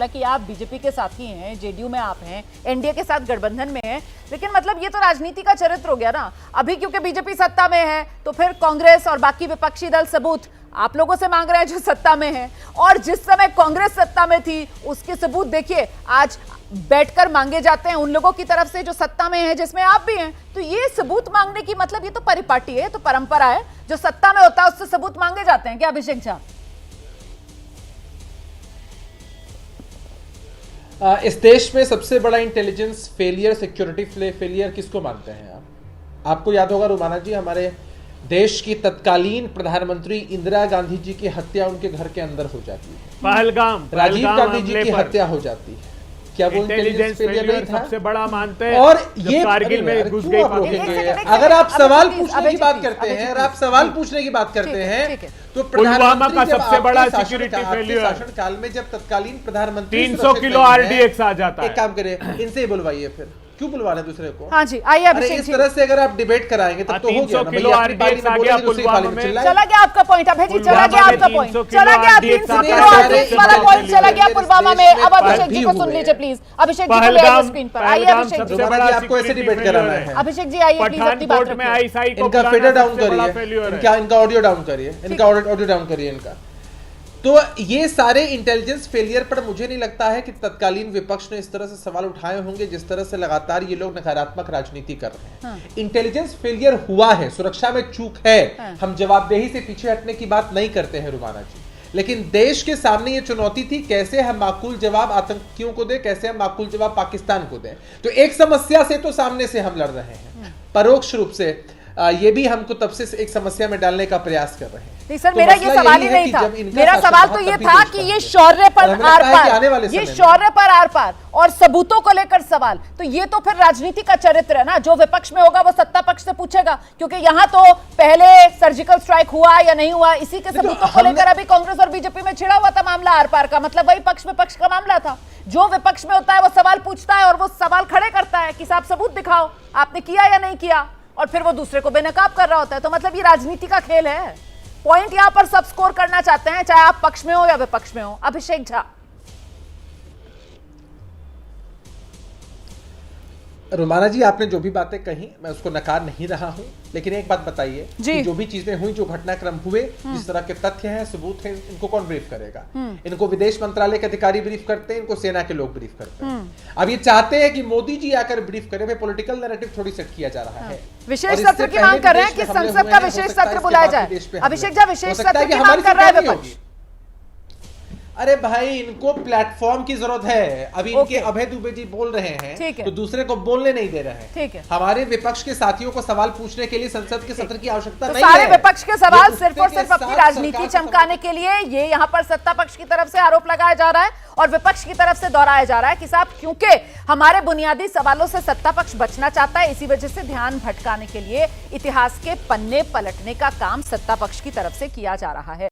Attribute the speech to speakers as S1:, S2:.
S1: हालांकि आप बीजेपी के साथी हैं, जेडीयू में आप हैं, एनडीए के साथ गठबंधन में हैं, लेकिन मतलब ये तो राजनीति का चरित्र हो गया ना। अभी क्योंकि बीजेपी सत्ता में है तो फिर कांग्रेस और बाकी विपक्षी दल सबूत आप लोगों से मांग रहे हैं जो सत्ता में है, और जिस समय कांग्रेस सत्ता में थी उसके सबूत देखिए आज बैठकर मांगे जाते हैं उन लोगों की तरफ से जो सत्ता में है, जिसमें आप भी हैं। तो ये सबूत मांगने की मतलब ये तो परिपाटी है, तो परंपरा है, जो सत्ता में होता है उससे सबूत मांगे जाते हैं क्या अभिषेक झा?
S2: इस देश में सबसे बड़ा इंटेलिजेंस फेलियर, सिक्योरिटी फेलियर किसको मानते हैं आप? आपको याद होगा रुमाना जी, हमारे देश की तत्कालीन प्रधानमंत्री इंदिरा गांधी जी की हत्या उनके घर के अंदर हो जाती है।
S3: पहलगाम
S2: राजीव गांधी जी की हत्या हो जाती है। क्या वो इंटेलिजेंस फेलियर नहीं था?
S3: सबसे बड़ा मानते हैं।
S2: और ये
S3: कारगिल में घुस गई।
S2: अगर आप सवाल पूछने की बात करते हैं, अगर आप सवाल पूछने की बात करते हैं तो
S3: पुलवामा का सबसे बड़ा सिक्योरिटी फेलियर
S2: शासनकाल में जब तत्कालीन प्रधानमंत्री
S3: 300 किलो आरडीएक्स आ जाता है।
S2: एक काम करिए, इनसे ही बुलवाइए, फिर क्यों बुलवा रहे दूसरे को?
S1: हाँ जी, आइए अभिषेक
S2: इस तरह से अगर आप डिबेट कराएंगे तब तो हो गया ना।
S3: 300 किलो आरडीएक्स आ गया पुलवामा में।
S1: चला गया आपका पॉइंट अभय जी, चला गया आपका पॉइंट, चला गया 300 किलो आरडीएक्स वाला पॉइंट चला गया पुलवामा में। अब अभिषेक जी को सुन लीजिए प्लीज, अभिषेक जी को ले आइए स्क्रीन पर। आइए अभिषेक जी,
S2: आपको ऐसे डिबेट कराना है।
S1: अभिषेक जी आइए प्लीज अपनी बात
S3: में आईएसआई को
S2: इनका फेडर डाउन करिए, इनका ऑडियो डाउन करिए, इनका ऑडियो डाउन करिए इनका। तो ये सारे इंटेलिजेंस फेलियर पर मुझे नहीं लगता है कि तत्कालीन विपक्ष ने इस तरह से सवाल उठाए होंगे जिस तरह से लगातार ये लोग नकारात्मक राजनीति कर रहे हैं। इंटेलिजेंस फेलियर हुआ है, सुरक्षा में चूक है, हम जवाबदेही से पीछे हटने की बात नहीं करते हैं रुमाना जी, लेकिन देश के सामने ये चुनौती थी कैसे हम माकूल जवाब आतंकियों को दें, कैसे हम माकूल जवाब पाकिस्तान को दें। तो एक समस्या से तो सामने से हम लड़ रहे हैं, परोक्ष रूप से ये भी हमको तब से एक समस्या में डालने का प्रयास कर रहे हैं।
S1: नहीं सर, मेरा ये सवाल ही नहीं था, मेरा सवाल तो ये था कि ये शौर्य पर आर पार, ये शौर्य पर आर पार और सबूतों को लेकर सवाल, तो ये तो फिर राजनीति का चरित्र है ना। जो विपक्ष में होगा वो सत्ता पक्ष से पूछेगा, क्योंकि यहाँ तो पहले सर्जिकल स्ट्राइक हुआ या नहीं हुआ इसी के सबूतों को लेकर अभी कांग्रेस और बीजेपी में छिड़ा हुआ था मामला आर पार का, मतलब वही पक्ष विपक्ष का मामला था। जो विपक्ष में होता है वो सवाल पूछता है और वो सवाल खड़े करता है कि साहब सबूत दिखाओ, आपने किया या नहीं किया, और फिर वो दूसरे को बेनकाब कर रहा होता है। तो मतलब ये राजनीति का खेल है। पॉइंट यहां पर सब स्कोर करना चाहते हैं, चाहे आप पक्ष में हो या विपक्ष में हो। अभिषेक झा,
S2: रुमाना जी आपने जो भी बातें कही मैं उसको नकार नहीं रहा हूं, लेकिन एक बात बताइए कि जो भी चीजें हुई, जो घटनाक्रम हुए, जिस तरह के तथ्य हैं, सबूत हैं, इनको कौन ब्रीफ करेगा? इनको विदेश मंत्रालय के अधिकारी ब्रीफ करते हैं, इनको सेना के लोग ब्रीफ करते हैं। अब ये चाहते हैं कि मोदी जी आकर ब्रीफ करें, भाई पॉलिटिकल नैरेटिव थोड़ी सेट किया जा रहा है।
S1: विशेष सत्र की मांग कर रहे हैं कि संसद का विशेष सत्र बुलाया जाए। अभिषेक झा विशेष सत्र की मांग कर रहा है विपक्ष।
S2: अरे भाई इनको प्लेटफॉर्म की जरूरत है। अभी इनके अभय दुबे जी बोल रहे हैं तो दूसरे को बोलने नहीं दे रहे हैं।
S1: ठीक है,
S2: हमारे विपक्ष के साथियों को सवाल पूछने के लिए संसद के सत्र की आवश्यकता नहीं
S1: है।
S2: सारे
S1: विपक्ष के सवाल सिर्फ और सिर्फ अपनी राजनीति चमकाने के लिए ये यहाँ पर सत्ता पक्ष की तरफ से आरोप लगाया जा रहा है और विपक्ष की तरफ से दोहराया जा रहा है कि साहब क्योंकि हमारे बुनियादी सवालों से सत्ता पक्ष बचना चाहता है, इसी वजह से ध्यान भटकाने के लिए इतिहास के पन्ने पलटने का काम सत्ता पक्ष की तरफ से किया जा रहा है।